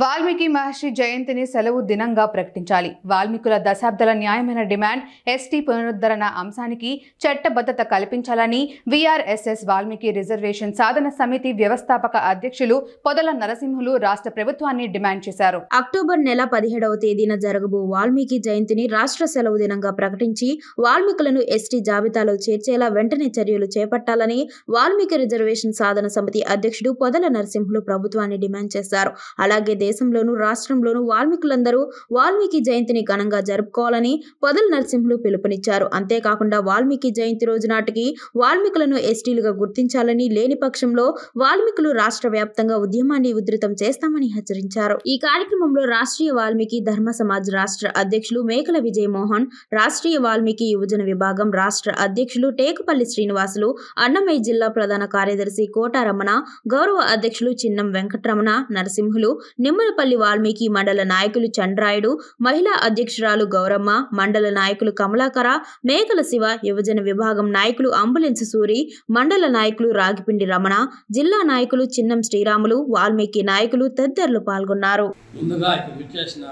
వాల్మీకి మహర్షి జయంతిని సెలవు దినంగా ప్రకటించాలి. వాల్మీకుల దశాబ్దాల న్యాయమైన డిమాండ్ ఎస్టీ పునరుద్ధరణ అంశానికి చట్టబద్ధత కల్పించాలని వీఆర్ఎస్ఎస్ వాల్మీకి రిజర్వేషన్ సాధన సమితి వ్యవస్థాపక అధ్యక్షులు పొదల నరసింహులు రాష్ట్ర ప్రభుత్వాన్ని డిమాండ్ చేశారు. అక్టోబర్ నెల 17వ తేదీన జరగబో వాల్మీకి జయంతిని రాష్ట్ర సెలవు దినంగా ప్రకటించి వాల్మీకులను ఎస్టీ జాబితాలో చేర్చేలా వెంటనే చర్యలు చేపట్టాలని వాల్మీకి రిజర్వేషన్ సాధన సమితి అధ్యక్షుడు పొదల నరసింహులు ప్రభుత్వాన్ని డిమాండ్ చేశారు. అలాగే దేశంలోనూ రాష్ట్రంలోనూ వాల్మీకులందరూ వాల్మీకి జయంతిని ఘనంగా జరుపుకోవాలని పొదల నరసింహులు పిలుపునిచ్చారు. అంతేకాకుండా వాల్మీకి జయంతి రోజు నాటికి వాల్మీకులను ఎస్టీలుగా గుర్తించాలని, లేని పక్షంలో వాల్మీకులు రాష్ట్ర వ్యాప్తంగా ఉద్యమాన్ని ఉధృతం చేస్తామని హెచ్చరించారు. ఈ కార్యక్రమంలో రాష్ట్రీయ వాల్మీకి ధర్మ సమాజ్ రాష్ట్ర అధ్యక్షులు మేకల విజయమోహన్, రాష్ట్రీయ వాల్మీకి యువజన విభాగం రాష్ట్ర అధ్యక్షులు టేకుపల్లి శ్రీనివాసులు, అన్నమయ్య జిల్లా ప్రధాన కార్యదర్శి కోటారమణ, గౌరవ అధ్యక్షులు చిన్నం వెంకటరమణ, నరసింహులు, నిమ్మలపల్లి వాల్మీకి మండల నాయకులు చంద్రాయుడు, మహిళా అధ్యక్షురాలు గౌరమ్మ, మండల నాయకులు కమలాకర, మేకల శివ, యువజన విభాగం నాయకులు అంబులెన్స్ సూరి, మండల నాయకులు రాగిపిండి రమణ, జిల్లా నాయకులు చిన్నం శ్రీరాములు, వాల్మీకి నాయకులు తదితరులు పాల్గొన్నారు. ముందుగా ఇక్కడ విచ్చేసిన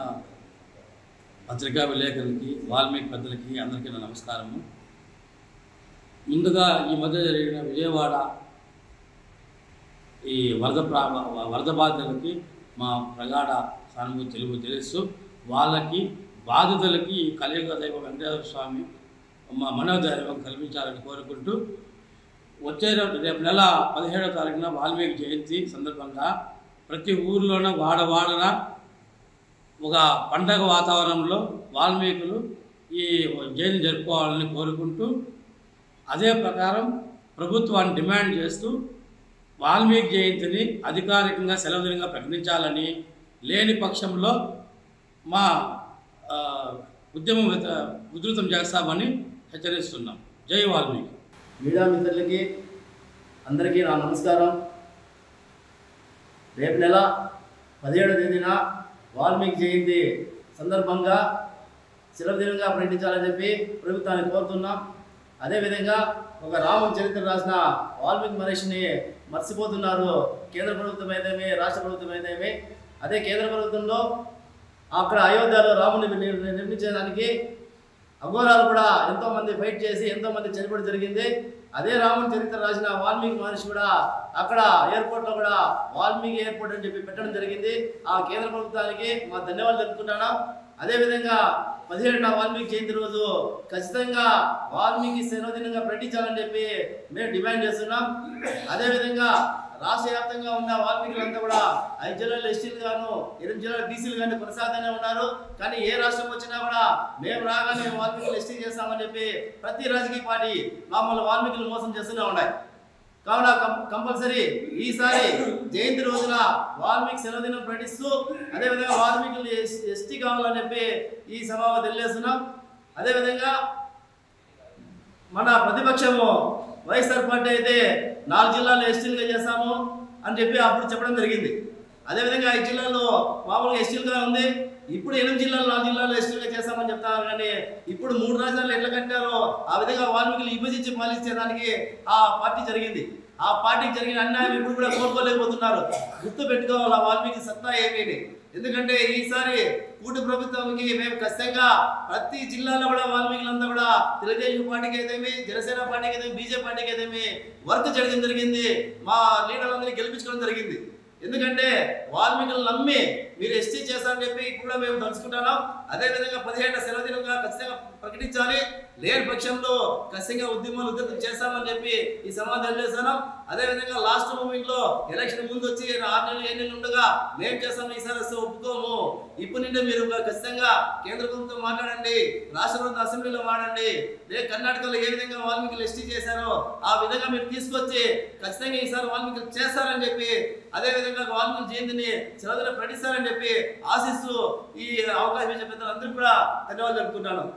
పత్రికా విలేకరులకి, వాల్మీకి పెద్దలకి అందరికీ నా నమస్కారము. ముందుగా ఈ మధ్య జరిగిన విజయవాడ ఈ వరద బాధితులకి మా ప్రగాఢ సానుభూతి తెలుస్తూ వాళ్ళకి బాధితులకి కలియుగ దైవ వెంకటేశ్వర స్వామి మా మనోధైర్యం కల్పించాలని కోరుకుంటూ వచ్చే రేపు నెల 17వ తారీఖున వాల్మీకి జయంతి సందర్భంగా ప్రతి ఊర్లోనూ వాడవాడన ఒక పండగ వాతావరణంలో వాల్మీకులు ఈ జయంతి జరుపుకోవాలని కోరుకుంటూ అదే ప్రకారం ప్రభుత్వాన్ని డిమాండ్ చేస్తూ వాల్మీకి జయంతిని అధికారికంగా సెలవు దినంగా ప్రకటించాలని, లేని పక్షంలో మా ఉద్యమం ఉధృతం చేస్తామని హెచ్చరిస్తున్నాం. జై వాల్మీకి. మీడియా మిత్రులకి అందరికీ నా నమస్కారం. రేపు నెల 17వ తేదీన వాల్మీకి జయంతి సందర్భంగా సెలవు దినంగా ప్రకటించాలని చెప్పి ప్రభుత్వాన్ని కోరుతున్నాం. అదేవిధంగా ఒక రామం చరిత్ర రాసిన వాల్మీకి మహర్షిని మర్చిపోతున్నారు కేంద్ర ప్రభుత్వం అయితేమి, రాష్ట్ర ప్రభుత్వం అయితేమి. అదే కేంద్ర ప్రభుత్వంలో అక్కడ అయోధ్యలో రాముని నిర్మించడానికి అఘోరాలు కూడా ఎంతోమంది ఫైట్ చేసి ఎంతోమంది చనిపోవడం జరిగింది. అదే రాముని చరిత్ర రాసిన వాల్మీకి మహర్షి కూడా అక్కడ ఎయిర్పోర్ట్లో కూడా వాల్మీకి ఎయిర్పోర్ట్ అని చెప్పి పెట్టడం జరిగింది. ఆ కేంద్ర ప్రభుత్వానికి మా ధన్యవాదాలు తెలుపుకుంటున్నాం. అదేవిధంగా 17వ వాల్మీకి జయంతి రోజు ఖచ్చితంగా వాల్మీకి సెలవు దినంగా ప్రకటించాలని చెప్పి మేము డిమాండ్ చేస్తున్నాం. అదేవిధంగా రాష్ట్ర వ్యాప్తంగా ఉన్న వాల్మీకులంతా కూడా 5 జిల్లాలో ఎస్టీలు గాను 8 జిల్లాలో బీసీలు కానీ కొనసాగుతూనే ఉన్నారు. కానీ ఏ రాష్ట్రం వచ్చినా కూడా మేము రాగానే వాల్మీకులు ఎస్టీ చేస్తామని చెప్పి ప్రతి రాజకీయ పార్టీ మామూలు వాల్మీకులు మోసం చేస్తూనే ఉన్నాయి. కావున కంపల్సరీ ఈసారి జయంతి రోజున వాల్మీకి సెలవు దినం ప్రకటిస్తూ అదేవిధంగా వాల్మీకులు ఎస్టీ కావాలని చెప్పి ఈ సభలో తెలియజేస్తున్నాం. అదేవిధంగా మన ప్రతిపక్షము వైఎస్ఆర్ పార్టీ అయితే 4 జిల్లాల్లో ఎస్టీలుగా చేస్తాము అని చెప్పి అప్పుడు చెప్పడం జరిగింది. అదేవిధంగా 5 జిల్లాల్లో మామూలుగా ఎస్టీలుగా ఉంది. ఇప్పుడు 8 జిల్లాలు 4 జిల్లాల్లో ఎస్టీలుగా చేస్తామని చెప్తారు. కానీ ఇప్పుడు 3 రాజధానులు ఎట్లా కట్టారో ఆ విధంగా వాల్మీకులు విభజించి పాలించేదానికి ఆ పార్టీ జరిగింది. ఆ పార్టీకి జరిగిన అన్యాయం ఇప్పుడు కూడా కోరుకోలేకపోతున్నారు. గుర్తు పెట్టుకోవాలి వాల్మీకి సత్తా ఏమేమి. ఎందుకంటే ఈసారి కూటమి ప్రభుత్వానికి మేము ఖచ్చితంగా ప్రతి జిల్లాలో కూడా వాల్మీకులంతా కూడా తెలుగుదేశం పార్టీకి అయితేమి, జనసేన పార్టీకి అయితేమి, బీజేపీ పార్టీకి అయితేమి వర్క్ చేయడం జరిగింది. మా లీడర్లందరినీ గెలిపించుకోవడం జరిగింది. ఎందుకంటే వాల్మీకులు నమ్మి మీరు ఎస్టీ చేస్తారని చెప్పి కూడా మేము తలుచుకుంటున్నాం. అదేవిధంగా 17వ సెలవు దినంగా ఖచ్చితంగా ప్రకటించాలి. లేని పక్షంలో ఖచ్చితంగా ఉద్యమాలు ఉధృతం చేస్తామని చెప్పి ఈ సమాధానం చేస్తున్నాం. అదేవిధంగా లాస్ట్ మూమెంట్ లో ఎలక్షన్ ముందు వచ్చి 6 నెలలు 7 నెలలు ఉండగా మేము చేస్తాము ఈసారి వస్తే ఒప్పుకోము. ఇప్పుడు నుండి మీరు ఖచ్చితంగా కేంద్ర ప్రభుత్వం మాట్లాడండి, రాష్ట్ర ప్రభుత్వం అసెంబ్లీలో మాట్లాడండి. కర్ణాటకలో ఏ విధంగా వాల్మీకులు ఎస్టీ చేశారో ఆ విధంగా మీరు తీసుకొచ్చి ఖచ్చితంగా ఈసారి వాల్మీకులు చేస్తారని చెప్పి, అదేవిధంగా వాల్మీకి జయంతిని సెలవు దినం ప్రకటిస్తారని చెప్పి ఆశిస్తూ ఈ అవకాశం ఇచ్చే పెద్దలందరికీ కూడా ధన్యవాదాలు తెలుపుకుంటాను.